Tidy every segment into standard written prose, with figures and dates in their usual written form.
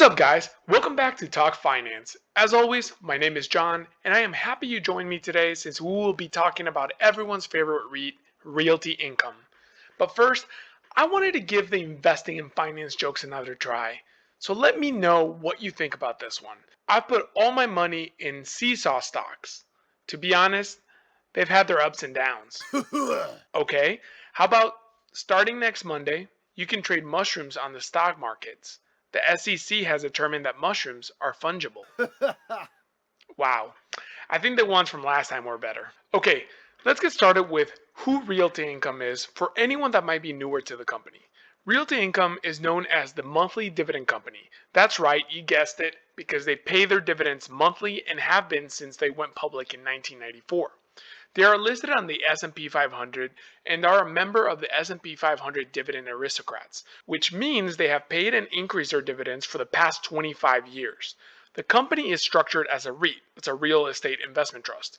up, guys? Welcome back to Talk Finance. As always, my name is John, and I am happy you joined me today since we will be talking about everyone's favorite REIT, Realty Income. But first, I wanted to give the investing and finance jokes another try. So let me know what you think about this one. I put all my money in seesaw stocks. To be honest, they've had their ups and downs. Okay, how about starting next Monday, you can trade mushrooms on the stock markets. The SEC has determined that mushrooms are fungible. Wow. I think the ones from last time were better. Okay, let's get started with who Realty Income is for anyone that might be newer to the company. Realty Income is known as the Monthly Dividend Company. That's right, you guessed it, because they pay their dividends monthly and have been since they went public in 1994. They are listed on the S&P 500 and are a member of the S&P 500 Dividend Aristocrats, which means they have paid and increased their dividends for the past 25 years. The company is structured as a REIT, it's a real estate investment trust,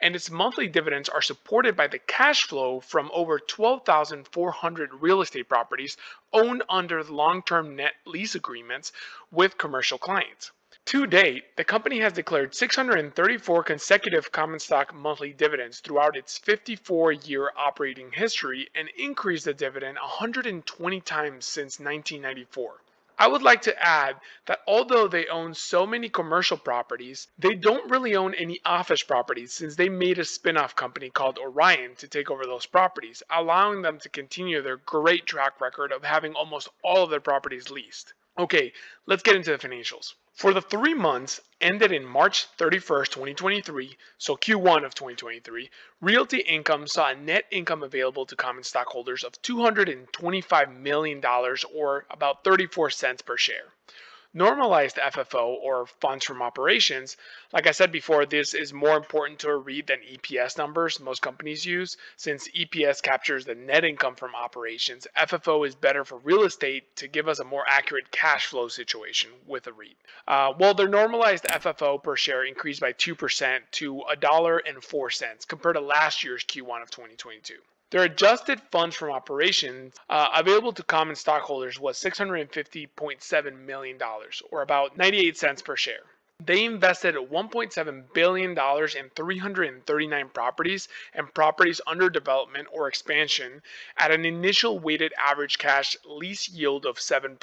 and its monthly dividends are supported by the cash flow from over 12,400 real estate properties owned under long-term net lease agreements with commercial clients. To date, the company has declared 634 consecutive common stock monthly dividends throughout its 54-year operating history and increased the dividend 120 times since 1994. I would like to add that although they own so many commercial properties, they don't really own any office properties since they made a spin-off company called Orion to take over those properties, allowing them to continue their great track record of having almost all of their properties leased. Okay, let's get into the financials. For the 3 months ended in March 31st, 2023, so Q1 of 2023, Realty Income saw a net income available to common stockholders of $225 million or about 34 cents per share. Normalized FFO, or funds from operations, like I said before, this is more important to a REIT than EPS numbers most companies use. Since EPS captures the net income from operations, FFO is better for real estate to give us a more accurate cash flow situation with a REIT. Well, their normalized FFO per share increased by 2% to $1.04 compared to last year's Q1 of 2022. Their adjusted funds from operations available to common stockholders was $650.7 million, or about 98 cents per share. They invested $1.7 billion in 339 properties and properties under development or expansion at an initial weighted average cash lease yield of 7%.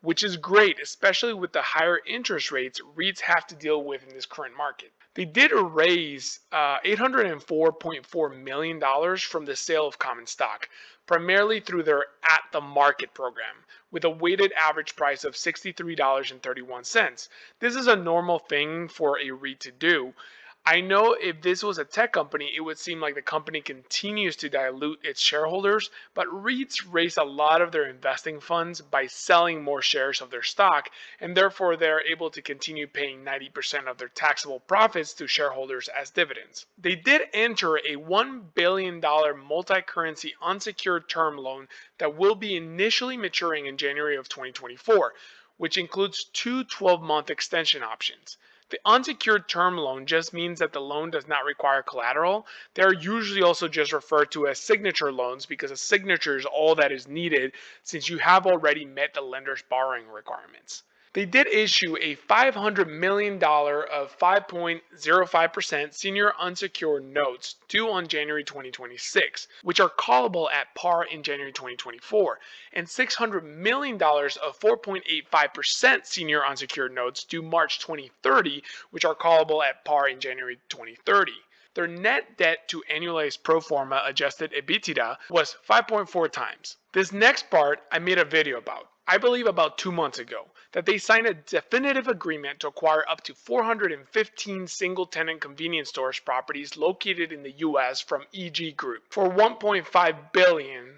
Which is great, especially with the higher interest rates REITs have to deal with in this current market. They did raise $804.4 million from the sale of common stock, primarily through their at-the-market program, with a weighted average price of $63.31. This is a normal thing for a REIT to do. I know if this was a tech company, it would seem like the company continues to dilute its shareholders, but REITs raise a lot of their investing funds by selling more shares of their stock, and therefore they're able to continue paying 90% of their taxable profits to shareholders as dividends. They did enter a $1 billion multi-currency unsecured term loan that will be initially maturing in January of 2024, which includes two 12-month extension options. The unsecured term loan just means that the loan does not require collateral. They are usually also just referred to as signature loans because a signature is all that is needed since you have already met the lender's borrowing requirements. They did issue a $500 million of 5.05% senior unsecured notes due on January 2026, which are callable at par in January 2024, and $600 million of 4.85% senior unsecured notes due March 2030, which are callable at par in January 2030. Their net debt to annualized pro forma adjusted EBITDA was 5.4 times. This next part I made a video about, I believe about 2 months ago, that they signed a definitive agreement to acquire up to 415 single-tenant convenience stores properties located in the U.S. from EG Group for $1.5 billion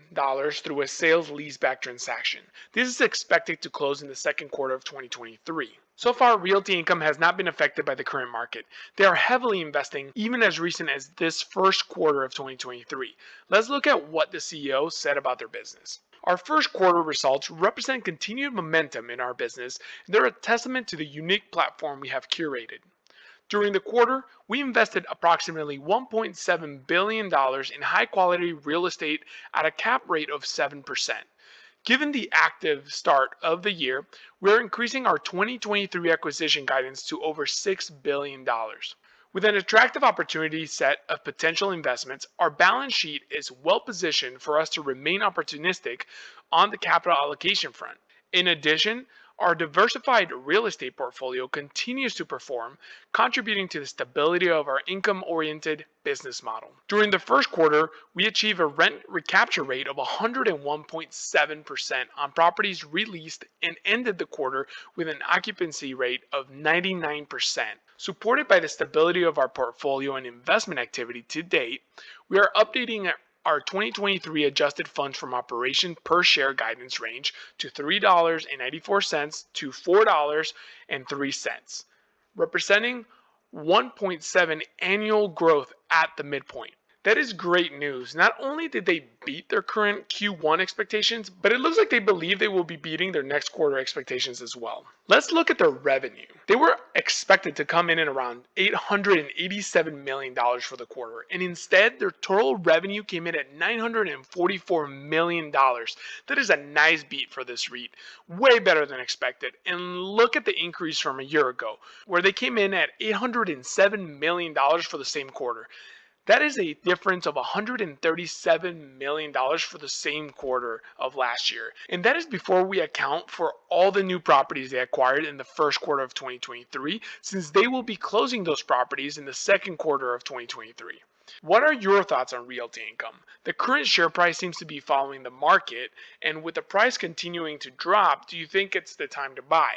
through a sales leaseback transaction. This is expected to close in the second quarter of 2023. So far, Realty Income has not been affected by the current market. They are heavily investing even as recent as this first quarter of 2023. Let's look at what the CEO said about their business. Our first quarter results represent continued momentum in our business, and they're a testament to the unique platform we have curated. During the quarter, we invested approximately $1.7 billion in high-quality real estate at a cap rate of 7%. Given the active start of the year, we're increasing our 2023 acquisition guidance to over $6 billion. With an attractive opportunity set of potential investments, our balance sheet is well positioned for us to remain opportunistic on the capital allocation front. In addition, our diversified real estate portfolio continues to perform, contributing to the stability of our income-oriented business model. During the first quarter, we achieved a rent recapture rate of 101.7% on properties released and ended the quarter with an occupancy rate of 99%. Supported by the stability of our portfolio and investment activity to date, we are updating our 2023 adjusted funds from operations per share guidance range to $3.94 to $4.03, representing 1.7 annual growth at the midpoint. That is great news. Not only did they beat their current Q1 expectations, but it looks like they believe they will be beating their next quarter expectations as well. Let's look at their revenue. They were expected to come in at around $887 million for the quarter, and instead their total revenue came in at $944 million. That is a nice beat for this REIT, way better than expected. And look at the increase from a year ago, where they came in at $807 million for the same quarter. That is a difference of $137 million for the same quarter of last year. And that is before we account for all the new properties they acquired in the first quarter of 2023, since they will be closing those properties in the second quarter of 2023. What are your thoughts on Realty Income? The current share price seems to be following the market, and with the price continuing to drop, do you think it's the time to buy?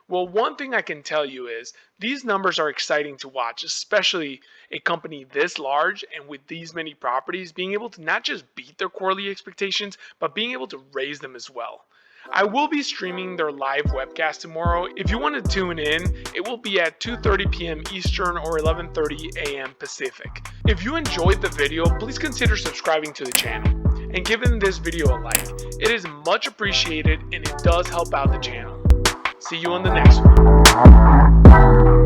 Well, one thing I can tell you is these numbers are exciting to watch, especially a company this large and with these many properties being able to not just beat their quarterly expectations, but being able to raise them as well. I will be streaming their live webcast tomorrow. If you want to tune in, it will be at 2:30 p.m. Eastern or 11:30 a.m. Pacific. If you enjoyed the video, please consider subscribing to the channel and giving this video a like. It is much appreciated and it does help out the channel. See you on the next one.